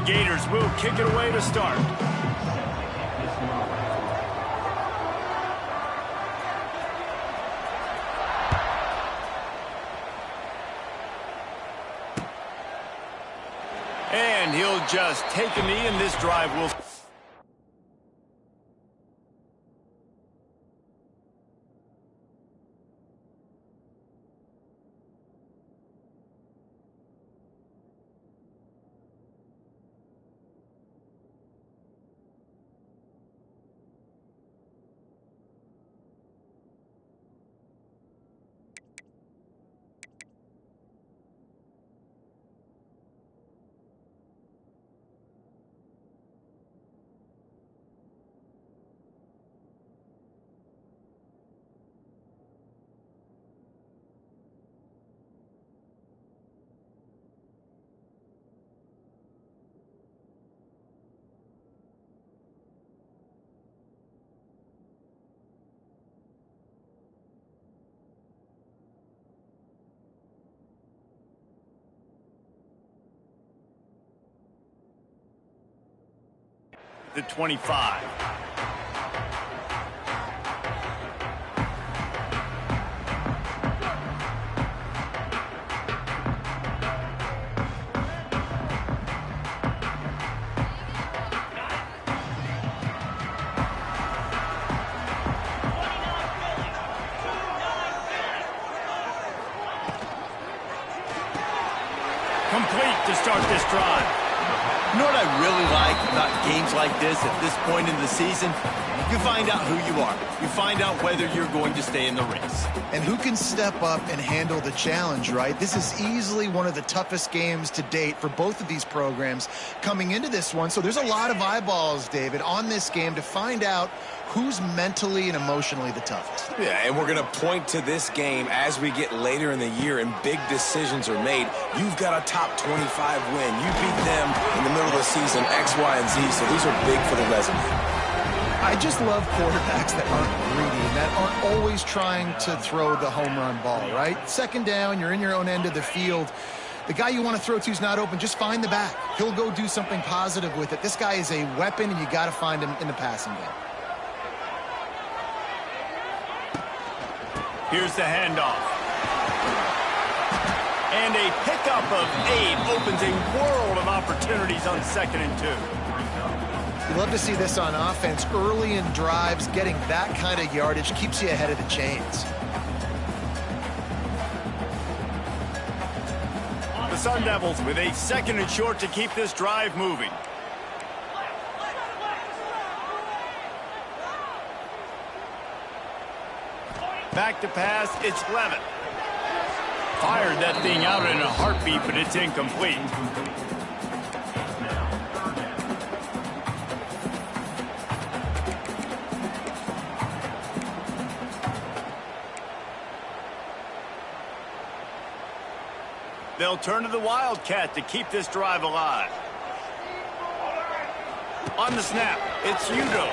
Gators will kick it away to start. And he'll just take a knee, and this drive will... The 25. Complete to start this drive. You know what I really like about games like this at this point in the season? You find out who you are. You find out whether you're going to stay in the race. And who can step up and handle the challenge, right? This is easily one of the toughest games to date for both of these programs coming into this one. So there's a lot of eyeballs, David, on this game to find out who's mentally and emotionally the toughest. Yeah, and we're going to point to this game as we get later in the year and big decisions are made. You've got a top 25 win. You beat them in the middle of the season, X, Y, and Z, so these are big for the resume. I just love quarterbacks that aren't greedy, that aren't always trying to throw the home run ball, right? Second down, you're in your own end of the field. The guy you want to throw to is not open. Just find the back. He'll go do something positive with it. This guy is a weapon, and you got to find him in the passing game. Here's the handoff. And a pickup of 8 opens a world of opportunities on 2nd and 2. You love to see this on offense. Early in drives, getting that kind of yardage keeps you ahead of the chains. The Sun Devils with a 2nd and short to keep this drive moving. Back to pass, it's Levitt. Fired that thing out in a heartbeat, but it's incomplete. They'll turn to the Wildcat to keep this drive alive. On the snap, it's Udo.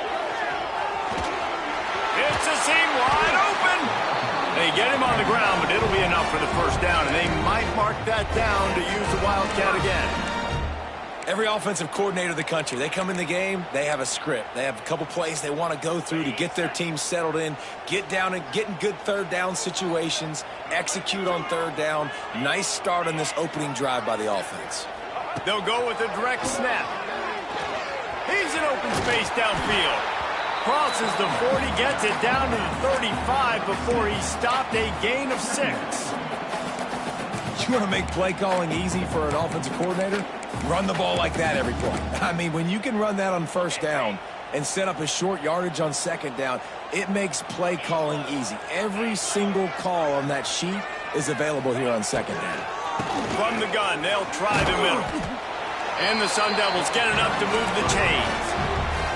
It's a seam wide open. They get him on the ground, but it'll be enough for the first down, and they might mark that down to use the Wildcat again. Every offensive coordinator in the country, they come in the game, they have a script. They have a couple plays they want to go through to get their team settled in, get down and get in good third down situations, execute on third down. Nice start on this opening drive by the offense. They'll go with a direct snap. He's in open space downfield. Crosses the 40, gets it down to the 35 before he stopped, a gain of 6. You want to make play calling easy for an offensive coordinator? Run the ball like that every play. I mean, when you can run that on first down and set up a short yardage on second down, it makes play calling easy. Every single call on that sheet is available here on second down. From the gun, they'll try the middle. And the Sun Devils get enough to move the chains.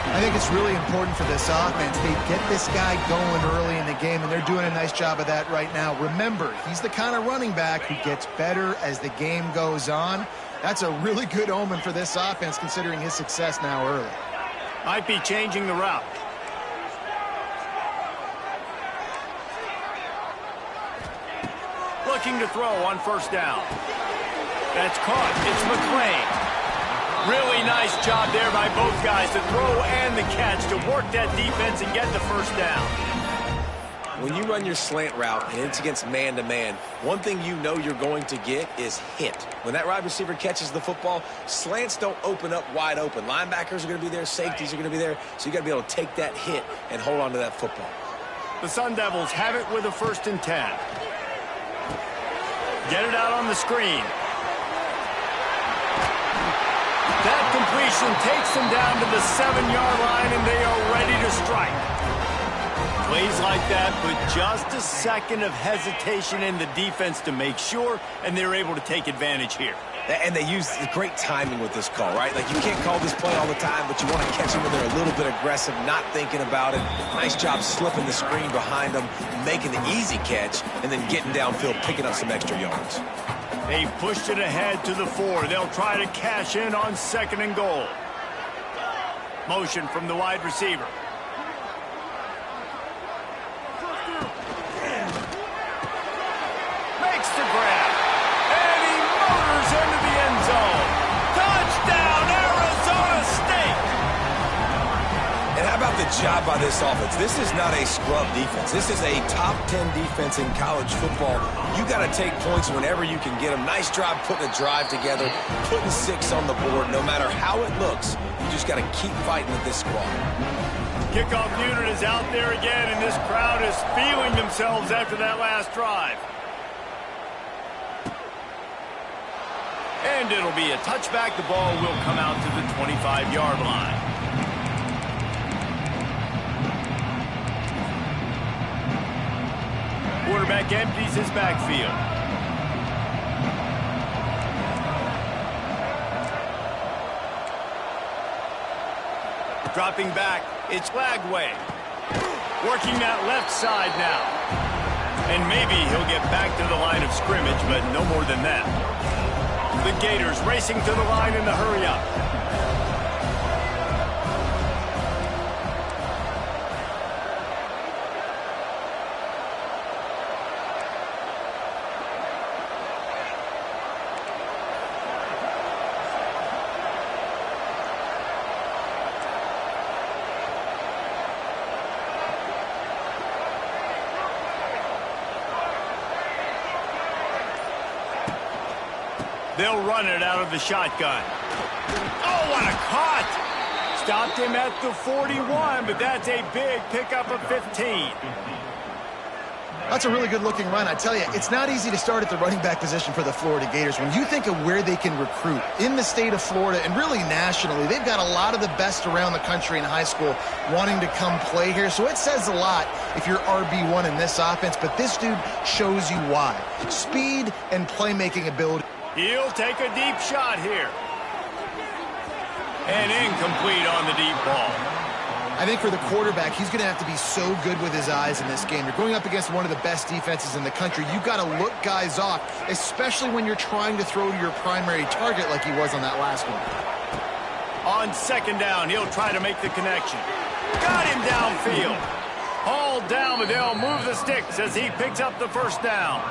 I think it's really important for this offense. They get this guy going early in the game, and they're doing a nice job of that right now. Remember, he's the kind of running back who gets better as the game goes on. That's a really good omen for this offense, considering his success now early. Might be changing the route. Looking to throw on first down. That's caught. It's McClain. Really nice job there by both guys, the throw and the catch, to work that defense and get the first down. When you run your slant route and it's against man-to-man, one thing you know you're going to get is hit. When that wide receiver catches the football, slants don't open up wide open. Linebackers are going to be there, safeties are going to be there, so you got to be able to take that hit and hold on to that football. The Sun Devils have it with a 1st and 10. Get it out on the screen. That completion takes them down to the 7-yard line, and they are ready to strike. Plays like that put just a second of hesitation in the defense to make sure, and they're able to take advantage here. And they use great timing with this call, right? Like, you can't call this play all the time, but you want to catch them when they're a little bit aggressive, not thinking about it. Nice job slipping the screen behind them, making the easy catch, and then getting downfield, picking up some extra yards. They pushed it ahead to the 4. They'll try to cash in on 2nd and goal. Motion from the wide receiver. Makes the grab. And he motors into the end zone. Touchdown, Arizona State! And how about the job by this offense? This is not a scrub defense. This is a top 10 defense in college football. You got to take points whenever you can get them. Nice job putting a drive together, putting 6 on the board. No matter how it looks, you just got to keep fighting with this squad. Kickoff unit is out there again, and this crowd is feeling themselves after that last drive. And it'll be a touchback. The ball will come out to the 25-yard line. Quarterback empties his backfield. Dropping back, it's Lagway. Working that left side now. And maybe he'll get back to the line of scrimmage, but no more than that. The Gators racing to the line in the hurry-up. They'll run it out of the shotgun. Oh, what a cut! Stopped him at the 41, but that's a big pickup of 15. That's a really good-looking run. I tell you, it's not easy to start at the running back position for the Florida Gators. When you think of where they can recruit in the state of Florida and really nationally, they've got a lot of the best around the country in high school wanting to come play here. So it says a lot if you're RB1 in this offense, but this dude shows you why. Speed and playmaking ability. He'll take a deep shot here. And incomplete on the deep ball. I think for the quarterback, he's going to have to be so good with his eyes in this game. You're going up against one of the best defenses in the country. You've got to look guys off, especially when you're trying to throw to your primary target like he was on that last one. On 2nd down, he'll try to make the connection. Got him downfield. Hauled down, but they'll move the sticks as he picks up the 1st down.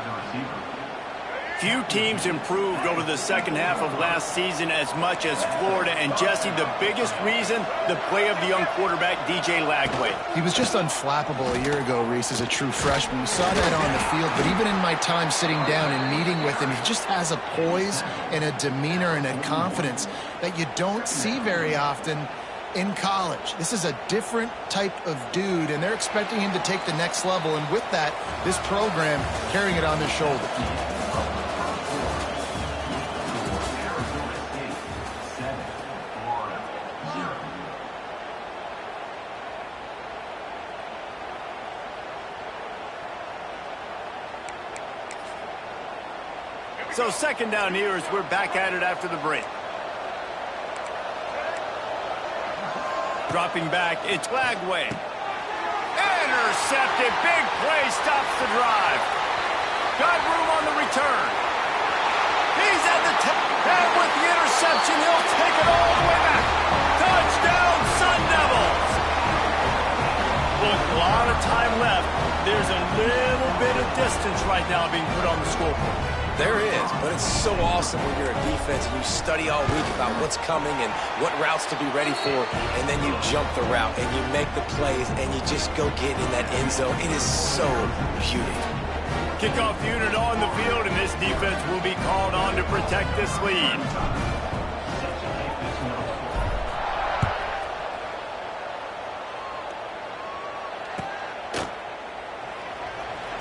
Few teams improved over the second half of last season as much as Florida. And, Jesse, the biggest reason, the play of the young quarterback, DJ Lagway. He was just unflappable a year ago, Reese, as a true freshman. We saw that on the field, but even in my time sitting down and meeting with him, he just has a poise and a demeanor and a confidence that you don't see very often in college. This is a different type of dude, and they're expecting him to take the next level. And with that, this program carrying it on their shoulders. So 2nd down here as we're back at it after the break. Dropping back, it's Lagway. Intercepted, big play, stops the drive. Got room on the return. He's at the tip, and with the interception, he'll take it all the way back. Touchdown, Sun Devils! Look, a lot of time left. There's a little bit of distance right now being put on the scoreboard. There is, but it's so awesome when you're a defense and you study all week about what's coming and what routes to be ready for, and then you jump the route and you make the plays and you just go get in that end zone. It is so beautiful. Kickoff unit on the field, and this defense will be called on to protect this lead.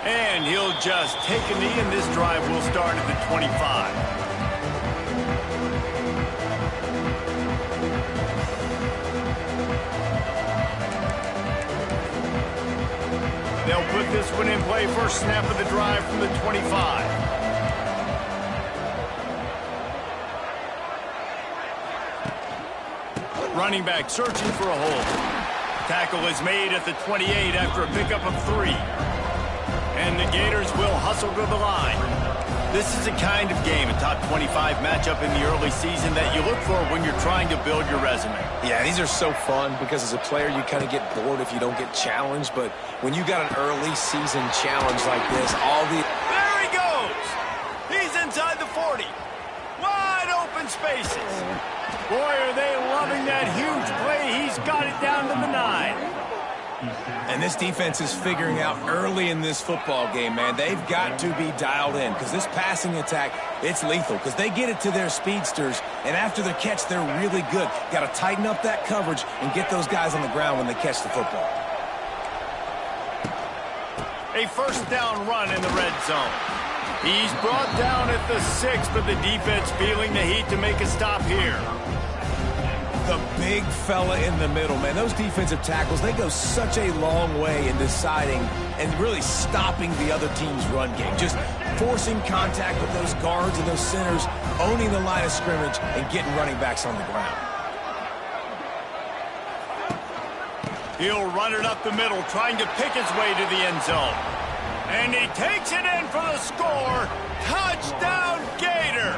And he'll just take a knee, and this drive will start at the 25. They'll put this one in play. First snap of the drive from the 25. Running back searching for a hole. Tackle is made at the 28 after a pickup of 3. And the Gators will hustle to the line. This is the kind of game, a top 25 matchup in the early season, that you look for when you're trying to build your resume. Yeah, these are so fun because as a player, you kind of get bored if you don't get challenged. But when you got an early season challenge like this, all the... There he goes! He's inside the 40. Wide open spaces. Boy, are they loving that huge play. He's got it down to the 9. And this defense is figuring out early in this football game, man. They've got to be dialed in because this passing attack, it's lethal because they get it to their speedsters, and after the catch, they're really good. Got to tighten up that coverage and get those guys on the ground when they catch the football. A first down run in the red zone. He's brought down at the 6, but the defense feeling the heat to make a stop here. The big fella in the middle, man. Those defensive tackles, they go such a long way in deciding and really stopping the other team's run game. Just forcing contact with those guards and those centers, owning the line of scrimmage, and getting running backs on the ground. He'll run it up the middle, trying to pick his way to the end zone. And he takes it in for the score. Touchdown, Gator!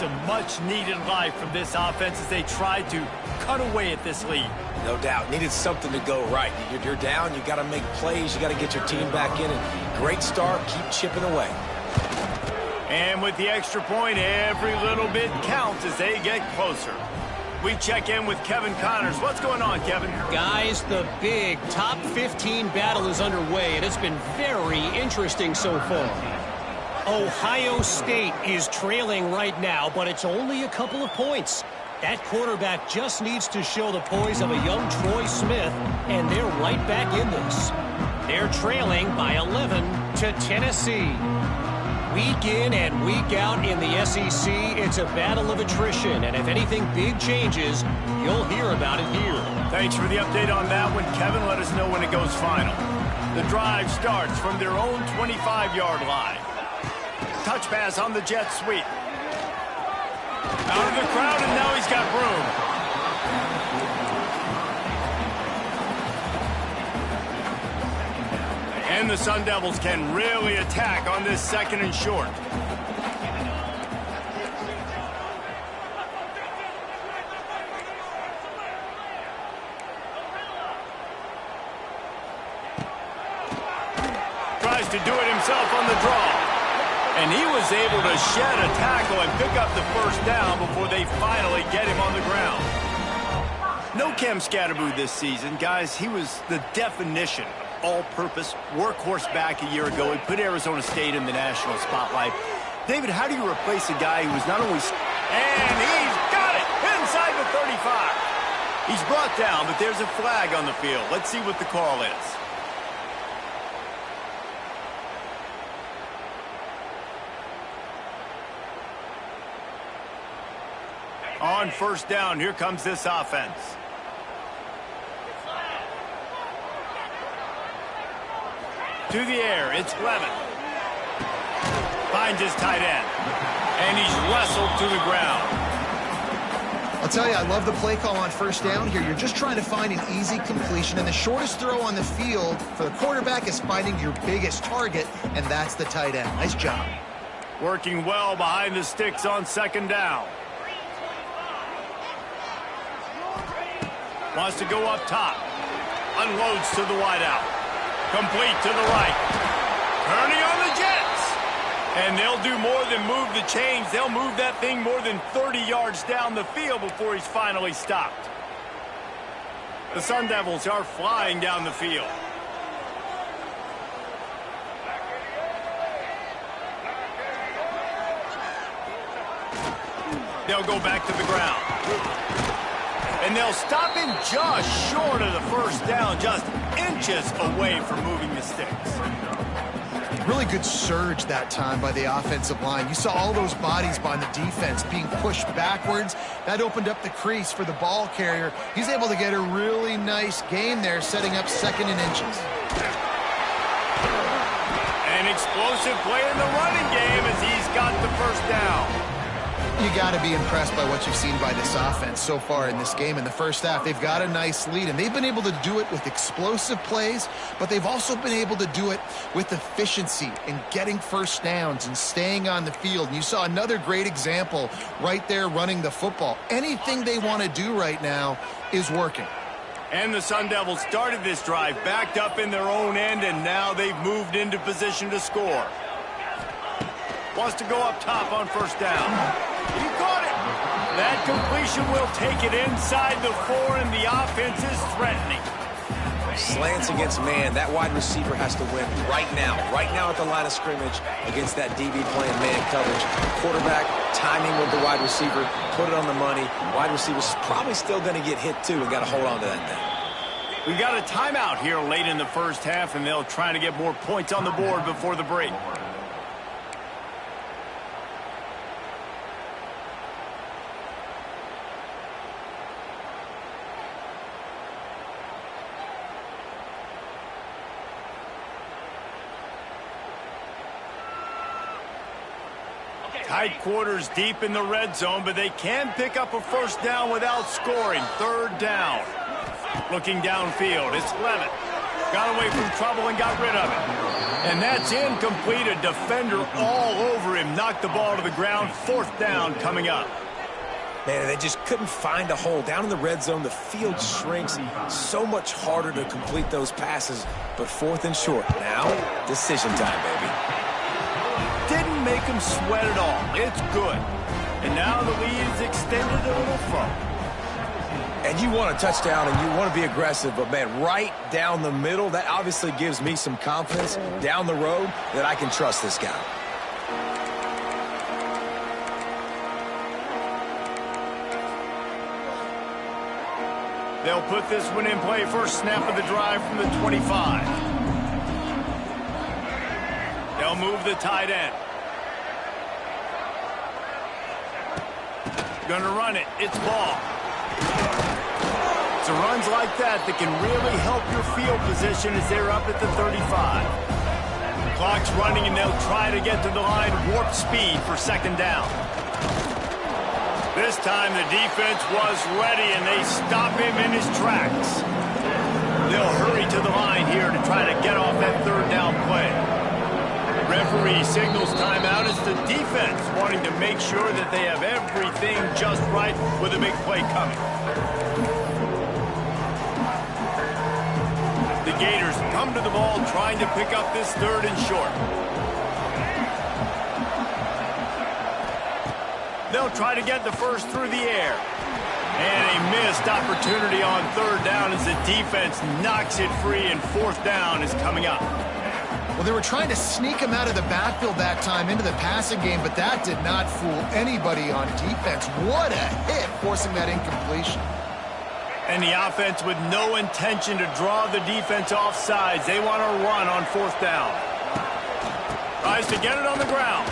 A much-needed life from this offense as they tried to cut away at this lead. No doubt. Needed something to go right. You're down. You got to make plays. You got to get your team back in. And great start. Keep chipping away. And with the extra point, every little bit counts as they get closer. We check in with Kevin Connors. What's going on, Kevin? Guys, the big top 15 battle is underway, and it's been very interesting so far. Ohio State is trailing right now, but it's only a couple of points. That quarterback just needs to show the poise of a young Troy Smith, and they're right back in this. They're trailing by 11 to Tennessee. Week in and week out in the SEC, it's a battle of attrition, and if anything big changes, you'll hear about it here. Thanks for the update on that one, Kevin. Let us know when it goes final. The drive starts from their own 25-yard line. Touch pass on the jet sweep. Out of the crowd, and now he's got room. And the Sun Devils can really attack on this second and short. Tries to do it himself on the draw. And he was able to shed a tackle and pick up the first down before they finally get him on the ground. No Cam Scatterboo this season, guys. He was the definition of all-purpose workhorse back a year ago. He put Arizona State in the national spotlight. David, how do you replace a guy who was not only... And he's got it inside the 35. He's brought down, but there's a flag on the field. Let's see what the call is. On first down, here comes this offense. To the air, it's Levin. Finds his tight end. And he's wrestled to the ground. I'll tell you, I love the play call on first down here. You're just trying to find an easy completion, and the shortest throw on the field for the quarterback is finding your biggest target, and that's the tight end. Nice job. Working well behind the sticks on second down. Wants to go up top. Unloads to the wideout. Complete to the right. Turning on the Jets. And they'll do more than move the chains. They'll move that thing more than 30 yards down the field before he's finally stopped. The Sun Devils are flying down the field. They'll go back to the ground. And they'll stop him just short of the first down, just inches away from moving the sticks. Really good surge that time by the offensive line. You saw all those bodies by the defense being pushed backwards. That opened up the crease for the ball carrier. He's able to get a really nice gain there, setting up 2nd and inches. An explosive play in the running game as he's got the first down. You got to be impressed by what you've seen by this offense so far in this game. In the first half, they've got a nice lead, and they've been able to do it with explosive plays, but they've also been able to do it with efficiency and getting first downs and staying on the field. And you saw another great example right there running the football. Anything they want to do right now is working. And the Sun Devils started this drive backed up in their own end, and now they've moved into position to score. Wants to go up top on first down. He caught it. That completion will take it inside the 4, and the offense is threatening. Slants against man. That wide receiver has to win right now at the line of scrimmage against that DB playing man coverage. Quarterback, timing with the wide receiver, put it on the money. Wide receiver's probably still going to get hit too and got to hold on to that thing. We got a timeout here late in the first half, and they'll try to get more points on the board before the break. Tight quarters deep in the red zone, but they can pick up a first down without scoring. 3rd down. Looking downfield, it's Levitt. Got away from trouble and got rid of it. And that's incomplete. A defender all over him. Knocked the ball to the ground. 4th down coming up. Man, they just couldn't find a hole. Down in the red zone, the field shrinks. So much harder to complete those passes. But 4th and short. Now, decision time, baby. Didn't make him sweat at all. It's good. And now the lead is extended a little further. And you want a touchdown and you want to be aggressive, but man, right down the middle, that obviously gives me some confidence down the road that I can trust this guy. They'll put this one in play. First snap of the drive from the 25. They'll move the tight end. Gonna run it. It's Ball. It's runs like that can really help your field position as they're up at the 35. Clock's running, and they'll try to get to the line. Warp speed for 2nd down. This time the defense was ready, and they stop him in his tracks. They'll hurry to the line here to try to get off that 3rd down play. Referee signals timeout as the defense wanting to make sure that they have everything just right with a big play coming. The Gators come to the ball trying to pick up this 3rd and short. They'll try to get the first through the air. And a missed opportunity on 3rd down as the defense knocks it free, and 4th down is coming up. Well, they were trying to sneak him out of the backfield that time into the passing game, but that did not fool anybody on defense. What a hit, forcing that incompletion. And the offense with no intention to draw the defense off sides. They want to run on 4th down. Tries to get it on the ground.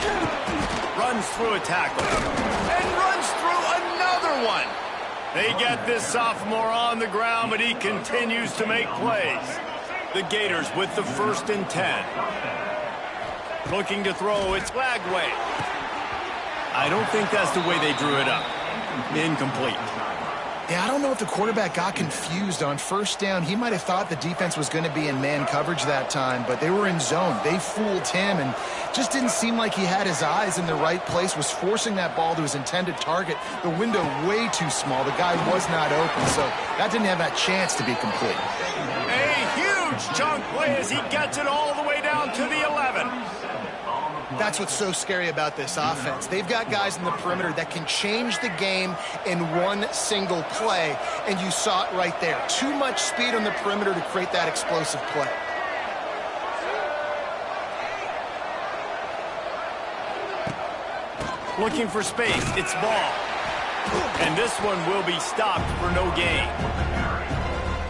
Runs through a tackle. And runs through another one. They get this sophomore on the ground, but he continues to make plays. The Gators with the 1st and 10. Looking to throw, it's Lagway. I don't think that's the way they drew it up. Incomplete. Yeah, I don't know if the quarterback got confused on 1st down. He might have thought the defense was going to be in man coverage that time, but they were in zone. They fooled him and just didn't seem like he had his eyes in the right place, was forcing that ball to his intended target. The window way too small. The guy was not open, so that didn't have that chance to be complete. A huge chunk play as he gets it all the way down to the 11. That's what's so scary about this offense. They've got guys in the perimeter that can change the game in one single play, and you saw it right there. Too much speed on the perimeter to create that explosive play. Looking for space. It's ball. And this one will be stopped for no gain.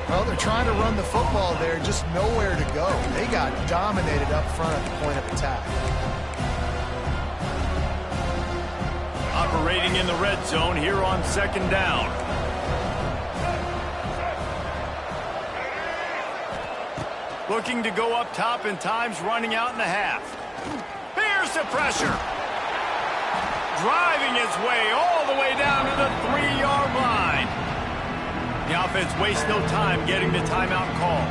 Well, they're trying to run the football there, just nowhere to go. They got dominated up front at the point of attack. Operating in the red zone here on second down. Looking to go up top, and time's running out in the half. Here's the pressure. Driving his way all the way down to the 3-yard line. The offense wastes no time getting the timeout call.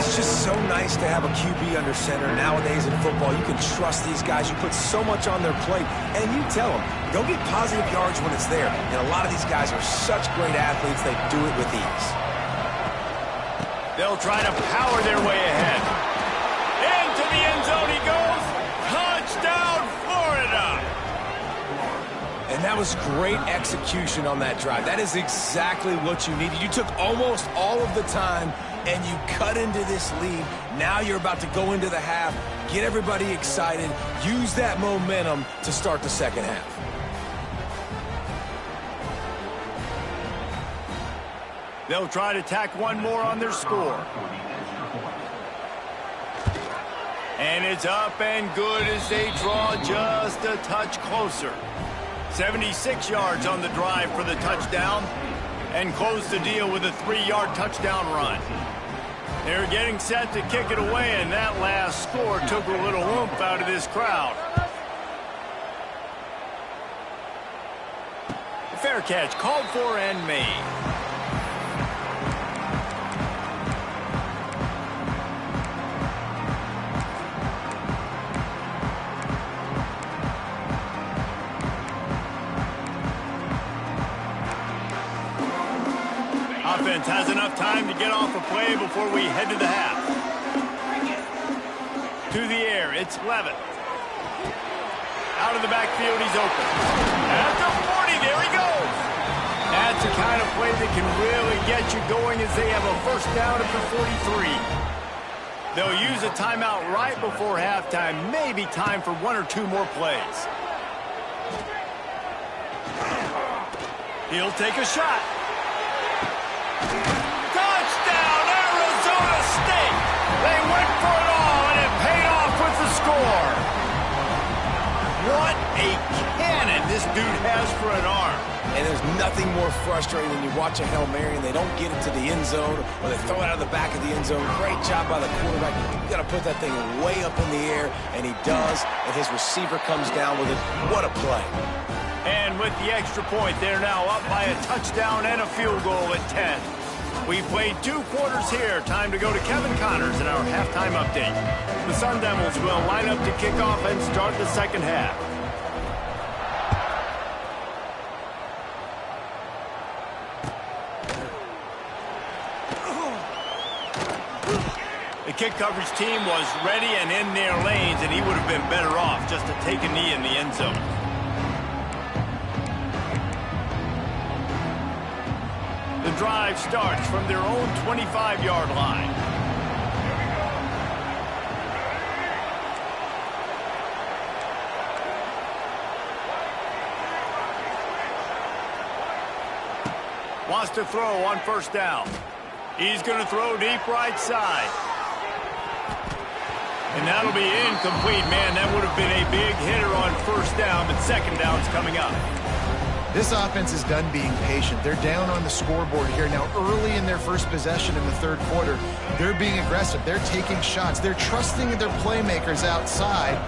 It's just so nice to have a QB under center. Nowadays in football, you can trust these guys. You put so much on their plate, and you tell them, go get positive yards when it's there. And a lot of these guys are such great athletes, they do it with ease. They'll try to power their way ahead. Into the end zone he goes. Touchdown, Florida! And that was great execution on that drive. That is exactly what you needed. You took almost all of the time, and you cut into this lead. Now you're about to go into the half, get everybody excited, use that momentum to start the second half. They'll try to tack one more on their score. And it's up and good as they draw just a touch closer. 76 yards on the drive for the touchdown, and close the deal with a 3-yard touchdown run. They're getting set to kick it away, and that last score took a little oomph out of this crowd. Fair catch called for and made. Offense has enough time to get off a play before we head to the half. To the air, it's Levitt. Out of the backfield, he's open. At the 40, there he goes. That's the kind of play that can really get you going as they have a first down at the 43. They'll use a timeout right before halftime. Maybe time for one or two more plays. He'll take a shot. Touchdown, Arizona State! They went for it all, and it paid off with the score. What a cannon this dude has for an arm. And there's nothing more frustrating than you watch a Hail Mary and they don't get it to the end zone, or they throw it out of the back of the end zone. Great job by the quarterback. You got to put that thing way up in the air, and he does, and his receiver comes down with it. What a play. And with the extra point, they're now up by a touchdown and a field goal at 10. We played 2 quarters here. Time to go to Kevin Connors in our halftime update. The Sun Devils will line up to kick off and start the second half. The kick coverage team was ready and in their lanes, and he would have been better off just to take a knee in the end zone. The drive starts from their own 25-yard line. Wants to throw on first down. He's going to throw deep right side. And that'll be incomplete. Man, that would have been a big hitter on first down, but second down's coming up. This offense is done being patient. They're down on the scoreboard here. Now, early in their first possession in the third quarter, they're being aggressive. They're taking shots. They're trusting their playmakers outside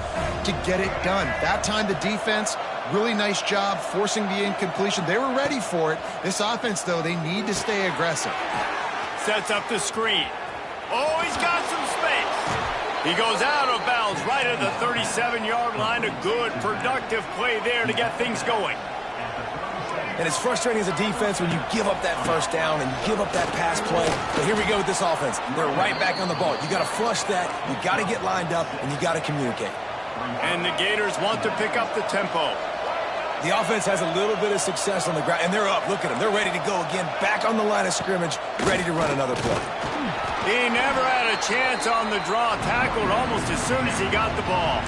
to get it done. That time, the defense, really nice job forcing the incompletion. They were ready for it. This offense, though, they need to stay aggressive. Sets up the screen. Oh, he's got some space. He goes out of bounds right at the 37-yard line. A good, productive play there to get things going. And it's frustrating as a defense when you give up that first down and you give up that pass play. But here we go with this offense. They're right back on the ball. You got to flush that. You got to get lined up, and you got to communicate. And the Gators want to pick up the tempo. The offense has a little bit of success on the ground, and they're up. Look at them. They're ready to go again, back on the line of scrimmage, ready to run another play. He never had a chance on the draw, tackled almost as soon as he got the ball.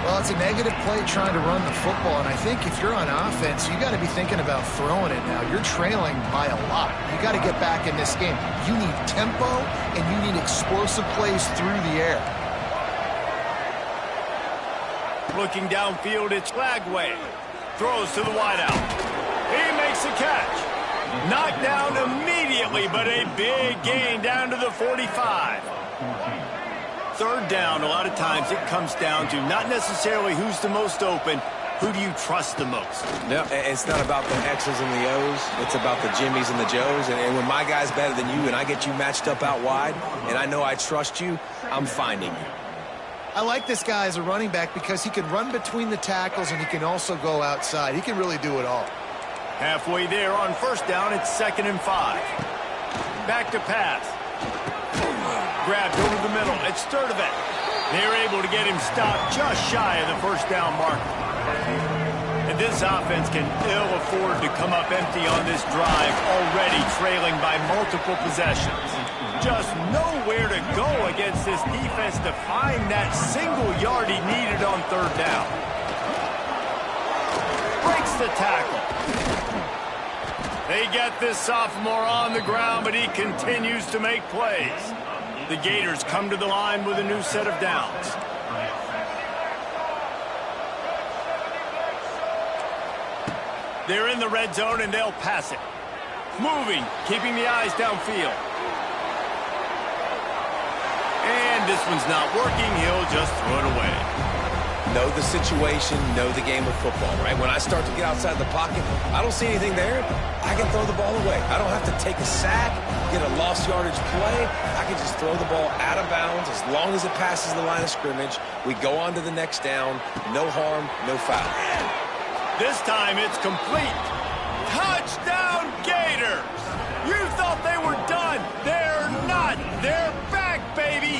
Well, it's a negative play trying to run the football, and I think if you're on offense, you got to be thinking about throwing it now. You're trailing by a lot. You got to get back in this game. You need tempo, and you need explosive plays through the air. Looking downfield, it's Lagway. Throws to the wideout. He makes a catch. Knocked down immediately, but a big gain down to the 45. Third down, a lot of times it comes down to not necessarily who's the most open, who do you trust the most? No, it's not about the X's and the O's. It's about the Jimmys and the Joes. And when my guy's better than you and I get you matched up out wide, and I know I trust you, I'm finding you. I like this guy as a running back because he can run between the tackles and he can also go outside. He can really do it all. Halfway there on first down, it's 2nd and 5. Back to pass. Grabbed over the middle. It's Sturdivant. They're able to get him stopped just shy of the first down mark. And this offense can ill afford to come up empty on this drive, already trailing by multiple possessions. Just nowhere to go against this defense to find that single yard he needed on third down. Breaks the tackle. They get this sophomore on the ground, but he continues to make plays. The Gators come to the line with a new set of downs. They're in the red zone, and they'll pass it. Moving, keeping the eyes downfield. And this one's not working. He'll just throw it away. Know the situation, know the game of football, right? When I start to get outside the pocket, I don't see anything there. I can throw the ball away. I don't have to take a sack, get a lost yardage play. I can just throw the ball out of bounds as long as it passes the line of scrimmage. We go on to the next down. No harm, no foul. This time it's complete. Touchdown Gators! You thought they were done. They're not. They're back, baby.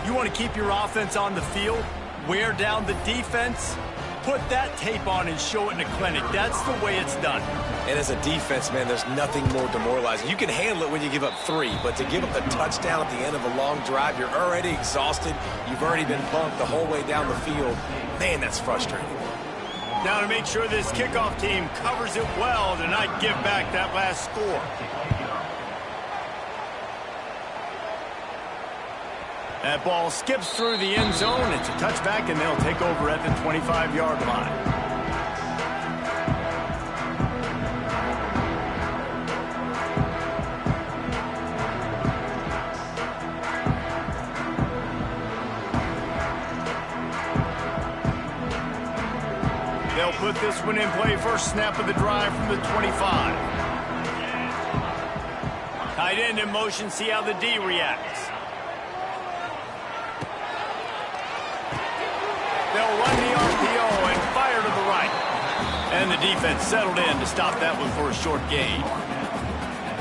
You want to keep your offense on the field? Wear down the defense? Put that tape on and show it in a clinic. That's the way it's done. And as a defense, man, there's nothing more demoralizing. You can handle it when you give up 3, but to give up the touchdown at the end of a long drive, you're already exhausted. You've already been bumped the whole way down the field. Man, that's frustrating. Now to make sure this kickoff team covers it well to not give back that last score. That ball skips through the end zone. It's a touchback, and they'll take over at the 25-yard line. They'll put this one in play. First snap of the drive from the 25. Tight end in motion. See how the D reacts. They'll run the RPO and fire to the right. And the defense settled in to stop that one for a short gain.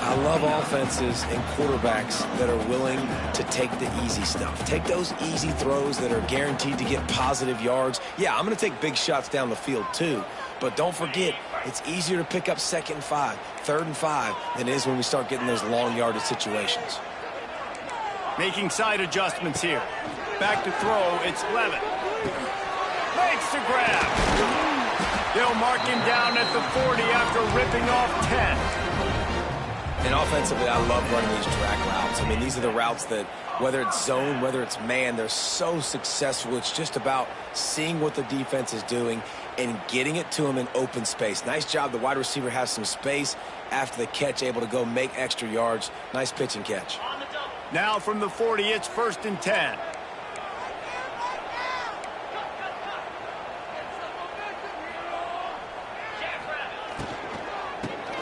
I love offenses and quarterbacks that are willing to take the easy stuff. Take those easy throws that are guaranteed to get positive yards. Yeah, I'm going to take big shots down the field too. But don't forget, it's easier to pick up 2nd and 5, 3rd and 5 than it is when we start getting those long yardage situations. Making side adjustments here. Back to throw, it's Levitt. Makes the grab. They'll mark him down at the 40 after ripping off 10. And offensively, I love running these drag routes. I mean, these are the routes that, whether it's zone, whether it's man, they're so successful. It's just about seeing what the defense is doing and getting it to them in open space. Nice job. The wide receiver has some space after the catch, able to go make extra yards. Nice pitch and catch. Now from the 40, it's 1st and 10.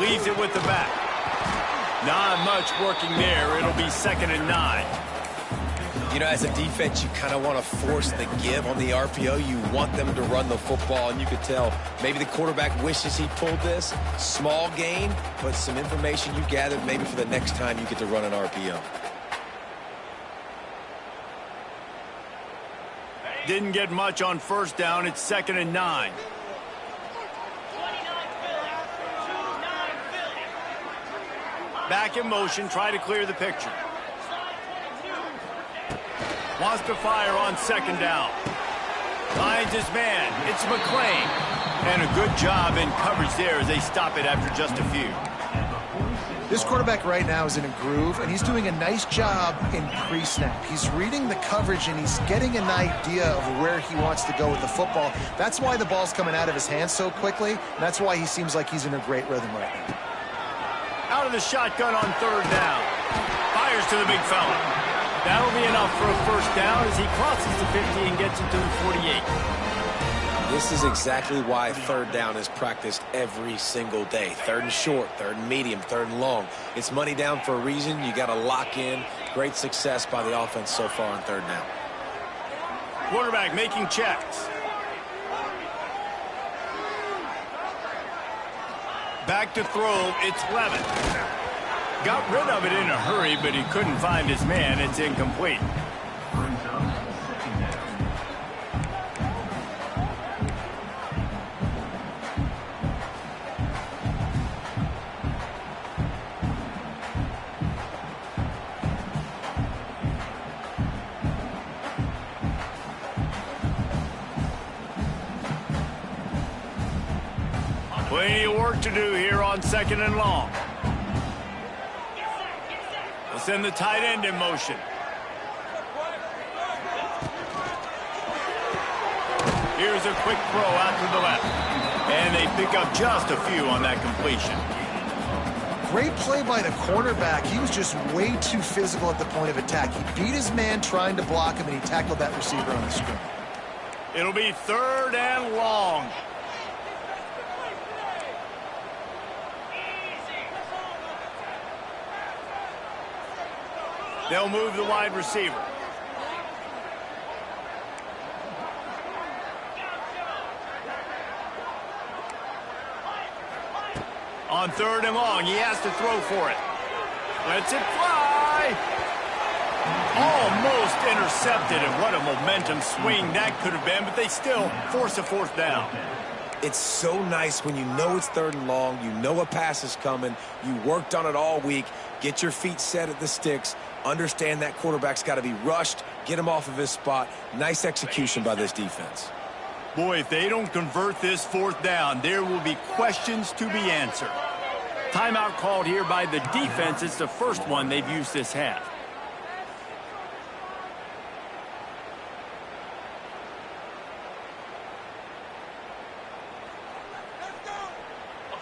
Leaves it with the back. Not much working there. It'll be 2nd and 9. You know, as a defense, you kind of want to force the give on the RPO. You want them to run the football, and you could tell maybe the quarterback wishes he pulled this. Small gain, but some information you gathered maybe for the next time you get to run an RPO. Didn't get much on first down. It's 2nd and 9. Back in motion, try to clear the picture. Wants to fire on 2nd down. Finds his man. It's McClain. And a good job in coverage there as they stop it after just a few. This quarterback right now is in a groove, and he's doing a nice job in pre-snap. He's reading the coverage, and he's getting an idea of where he wants to go with the football. That's why the ball's coming out of his hands so quickly, and that's why he seems like he's in a great rhythm right now. Out of the shotgun on 3rd down. Fires to the big fella. That'll be enough for a first down as he crosses the 50 and gets it to the 48. This is exactly why 3rd down is practiced every single day. 3rd and short, 3rd and medium, 3rd and long. It's money down for a reason. You got to lock in. Great success by the offense so far on 3rd down. Quarterback making checks. Back to throw. It's Levin. Got rid of it in a hurry, but he couldn't find his man. It's incomplete. Plenty of work to do here on 2nd and long. They'll send the tight end in motion. Here's a quick throw out to the left. And they pick up just a few on that completion. Great play by the cornerback. He was just way too physical at the point of attack. He beat his man trying to block him, and he tackled that receiver on the screen. It'll be 3rd and long. They'll move the wide receiver. On 3rd and long, he has to throw for it. Lets it fly. Almost intercepted, and what a momentum swing that could have been, but they still force a 4th down. It's so nice when you know it's 3rd and long, you know a pass is coming, you worked on it all week, get your feet set at the sticks, understand that quarterback's got to be rushed, get him off of his spot. Nice execution by this defense. Boy, if they don't convert this 4th down, there will be questions to be answered. Timeout called here by the defense. It's the first one they've used this half.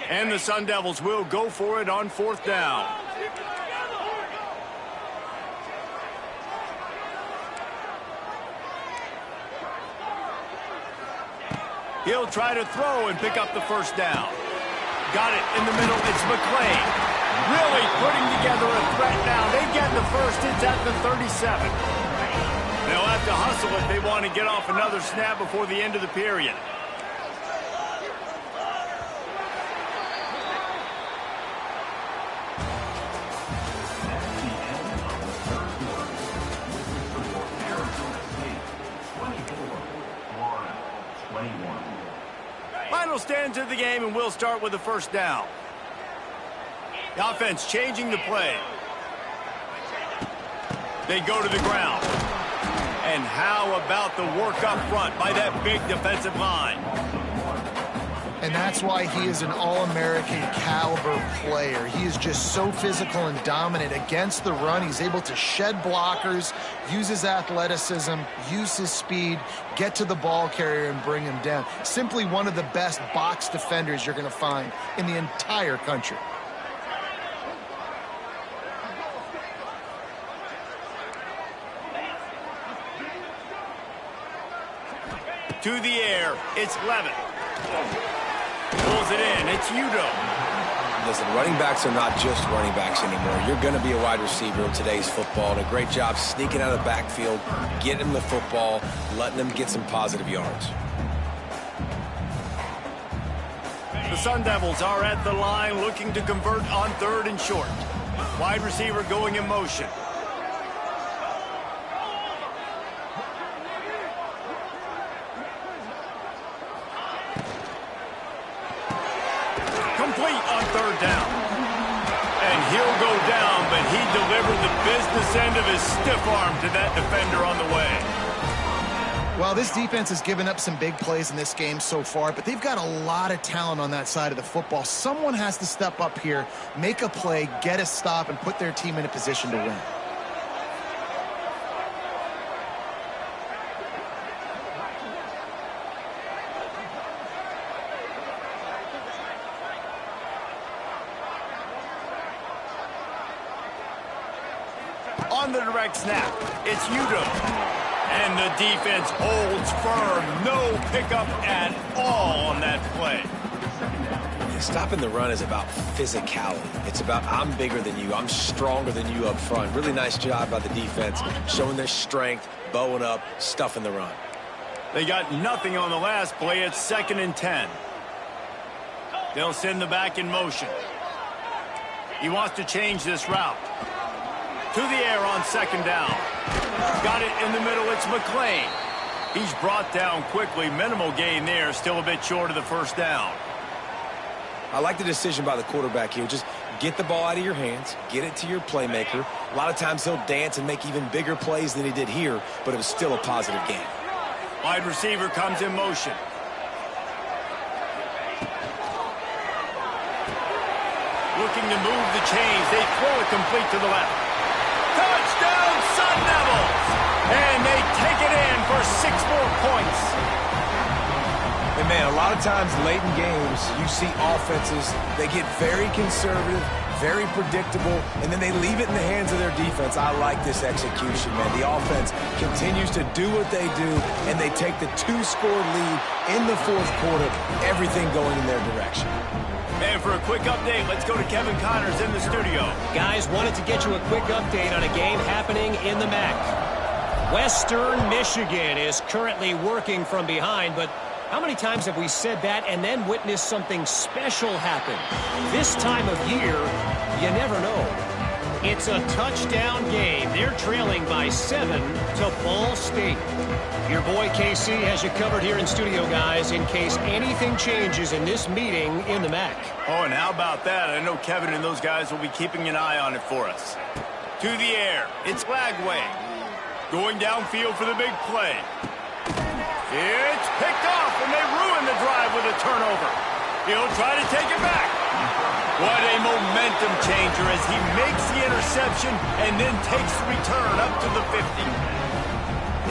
And the Sun Devils will go for it on 4th down. He'll try to throw and pick up the first down. Got it in the middle. It's McClain. Really putting together a threat now. They get the first. It's at the 37. They'll have to hustle if they want to get off another snap before the end of the period. Final stands of the game, and we'll start with the first down. The offense changing the play. They go to the ground. And how about the work up front by that big defensive line? And that's why he is an All-American caliber player. He is just so physical and dominant against the run. He's able to shed blockers, use his athleticism, use his speed, get to the ball carrier and bring him down. Simply one of the best box defenders you're going to find in the entire country. To the air, it's Levin. Pulls it in, it's Udo. Listen, running backs are not just running backs anymore. You're going to be a wide receiver in today's football, and a great job sneaking out of the backfield, getting him the football, letting him get some positive yards. The Sun Devils are at the line looking to convert on 3rd and short. Wide receiver going in motion. he delivered the business end of his stiff arm to that defender on the way. Well, this defense has given up some big plays in this game so far, but they've got a lot of talent on that side of the football. Someone has to step up here, make a play, get a stop, and put their team in a position to win. On the direct snap, it's Udo. And the defense holds firm. No pickup at all on that play. Yeah, stopping the run is about physicality. It's about I'm bigger than you. I'm stronger than you up front. Really nice job by the defense, showing their strength, bowing up, stuffing the run. They got nothing on the last play. It's 2nd and 10. They'll send the back in motion. He wants to change this route. To the air on 2nd down. Got it in the middle. It's McClain. He's brought down quickly. Minimal gain there. Still a bit short of the 1st down. I like the decision by the quarterback here. Just get the ball out of your hands. Get it to your playmaker. A lot of times he'll dance and make even bigger plays than he did here, but it was still a positive game. Wide receiver comes in motion. Looking to move the chains. They throw it complete to the left. Touchdown, Sun Devils! And they take it in for 6 more points. And, man, a lot of times late in games, you see offenses, they get very conservative, very predictable, and then they leave it in the hands of their defense. I like this execution, man. The offense continues to do what they do, and they take the 2-score lead in the 4th quarter, everything going in their direction. And for a quick update, let's go to Kevin Connors in the studio. Guys, wanted to get you a quick update on a game happening in the MAC. Western Michigan is currently working from behind, but how many times have we said that and then witnessed something special happen? This time of year, you never know. It's a touchdown game. They're trailing by 7 to Ball State. Your boy KC has you covered here in studio, guys, in case anything changes in this meeting in the MAC. Oh, and how about that? I know Kevin and those guys will be keeping an eye on it for us. To the air, it's Flagway. Going downfield for the big play. It's picked off, and they ruin the drive with a turnover. He'll try to take it back. What a momentum changer as he makes the interception and then takes the return up to the 50.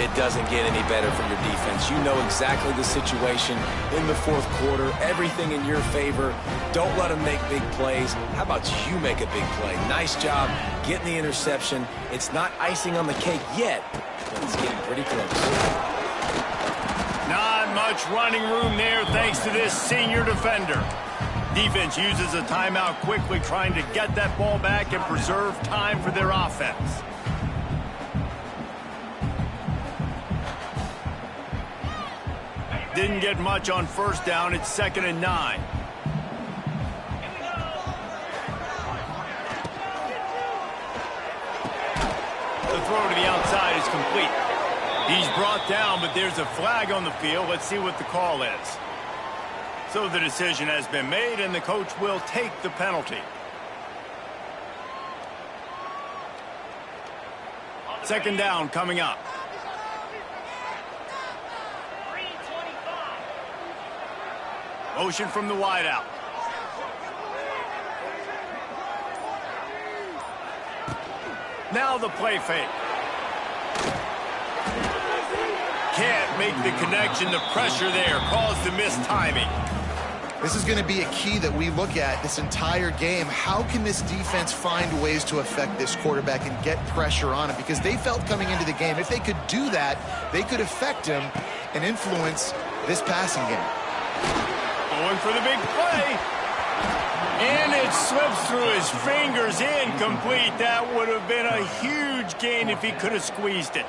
It doesn't get any better from your defense. You know exactly the situation in the 4th quarter. Everything in your favor. Don't let them make big plays. How about you make a big play? Nice job getting the interception. It's not icing on the cake yet, but it's getting pretty close. Not much running room there thanks to this senior defender. Defense uses a timeout quickly, trying to get that ball back and preserve time for their offense. Didn't get much on 1st down. It's 2nd and 9. The throw to the outside is complete. He's brought down, but there's a flag on the field. Let's see what the call is. So the decision has been made, and the coach will take the penalty. 2nd down coming up. Motion from the wideout. Now the play fake. Can't make the connection. The pressure there caused the missed timing. This is going to be a key that we look at this entire game. How can this defense find ways to affect this quarterback and get pressure on him? Because they felt coming into the game, if they could do that, they could affect him and influence this passing game. Going for the big play. And it slips through his fingers, incomplete. That would have been a huge gain if he could have squeezed it.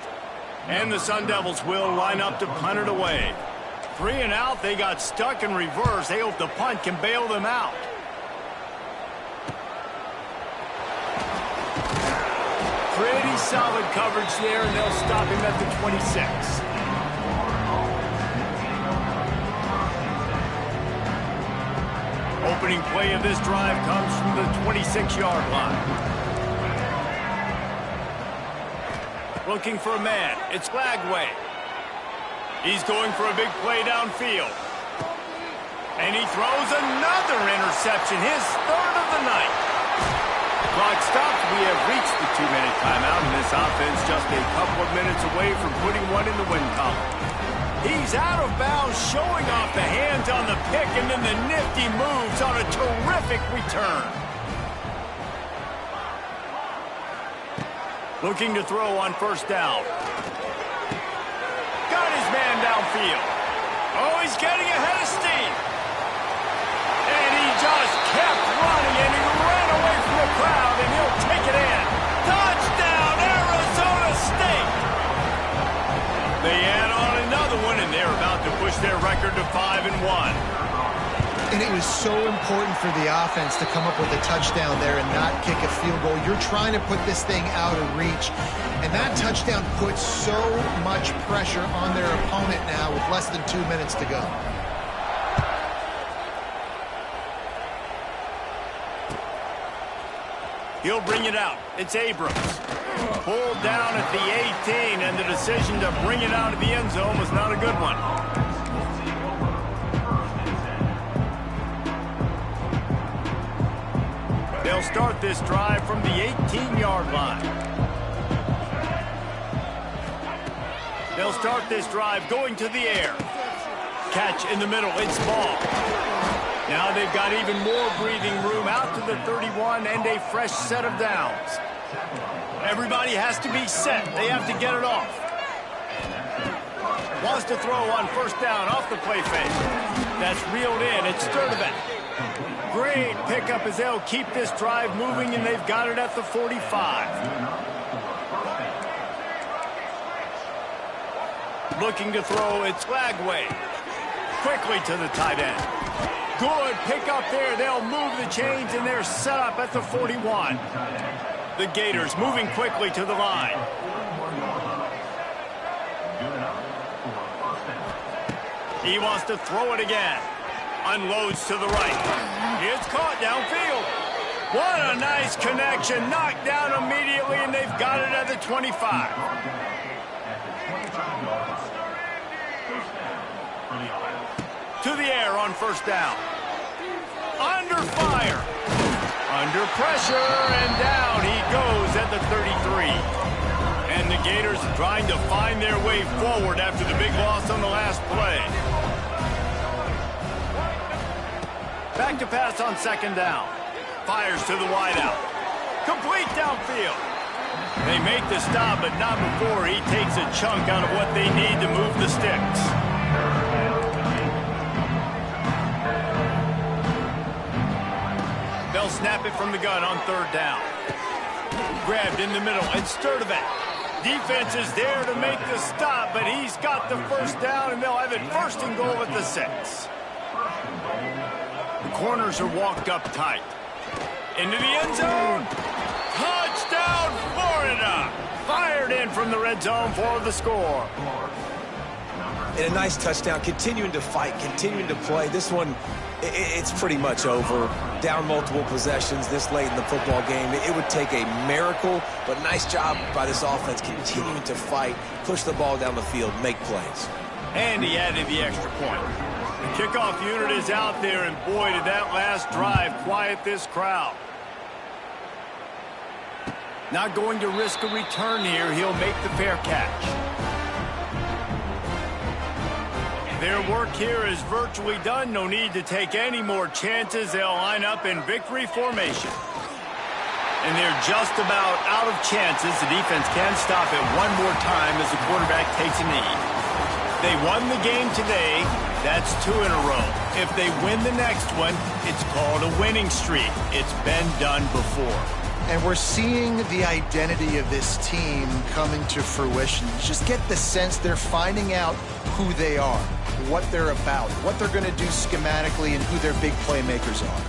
And the Sun Devils will line up to punt it away. 3 and out, they got stuck in reverse. They hope the punt can bail them out. Pretty solid coverage there, and they'll stop him at the 26. Opening play of this drive comes from the 26-yard line. Looking for a man. It's Lagway. He's going for a big play downfield. And he throws another interception, his third of the night. Clock stops. We have reached the 2-minute timeout, and this offense just a couple of minutes away from putting one in the win column. He's out of bounds, showing off the hands on the pick, and then the nifty moves on a terrific return. Looking to throw on first down. Got his man downfield. Oh, he's getting ahead of steam. And he just kept running, and he ran away from the crowd, and he'll take it in. Touchdown, Arizona State! They add on another one, and they're about to push their record to 5-1. And it was so important for the offense to come up with a touchdown there and not kick a field goal. You're trying to put this thing out of reach, and that touchdown puts so much pressure on their opponent now with less than 2 minutes to go. He'll bring it out. It's Abrams. Pulled down at the 18, and the decision to bring it out of the end zone was not a good one. They'll start this drive from the 18-yard line. They'll start this drive going to the air. Catch in the middle. It's ball. Now they've got even more breathing room out to the 31 and a fresh set of downs. Everybody has to be set. They have to get it off. Wants to throw on first down off the play fake. That's reeled in. It's Sturdivant. Great pickup as they'll keep this drive moving, and they've got it at the 45. Looking to throw, it's Lagway. Quickly to the tight end. Good pickup there. They'll move the chains, and they're set up at the 41. The Gators moving quickly to the line. He wants to throw it again. Unloads to the right. It's caught downfield. What a nice connection. Knocked down immediately, and they've got it at the 25. To the air on first down. Under fire. Under pressure, and down he goes at the 33. And the Gators trying to find their way forward after the big loss on the last play. Back to pass on second down. Fires to the wideout. Complete downfield. They make the stop, but not before he takes a chunk out of what they need to move the sticks. They'll snap it from the gun on third down. Grabbed in the middle, and Sturdivant. Defense is there to make the stop, but he's got the first down, and they'll have it first and goal at the 6. The corners are walked up tight. Into the end zone. Touchdown, Florida! Fired in from the red zone for the score. And a nice touchdown, continuing to fight, continuing to play. This one, it's pretty much over. Down multiple possessions this late in the football game. It would take a miracle, but nice job by this offense continuing to fight, push the ball down the field, make plays. And he added the extra point. The kickoff unit is out there, and boy, did that last drive quiet this crowd. Not going to risk a return here. He'll make the fair catch. Their work here is virtually done. No need to take any more chances. They'll line up in victory formation. And they're just about out of chances. The defense can stop it one more time as the quarterback takes a knee. They won the game today. That's 2 in a row. If they win the next one, it's called a winning streak. It's been done before. And we're seeing the identity of this team coming to fruition. You just get the sense they're finding out who they are, what they're about, what they're going to do schematically, and who their big playmakers are.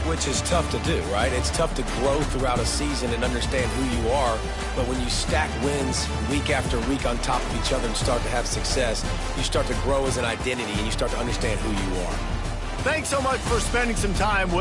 Which is tough to do, right? It's tough to grow throughout a season and understand who you are. But when you stack wins week after week on top of each other and start to have success, you start to grow as an identity and you start to understand who you are. Thanks so much for spending some time with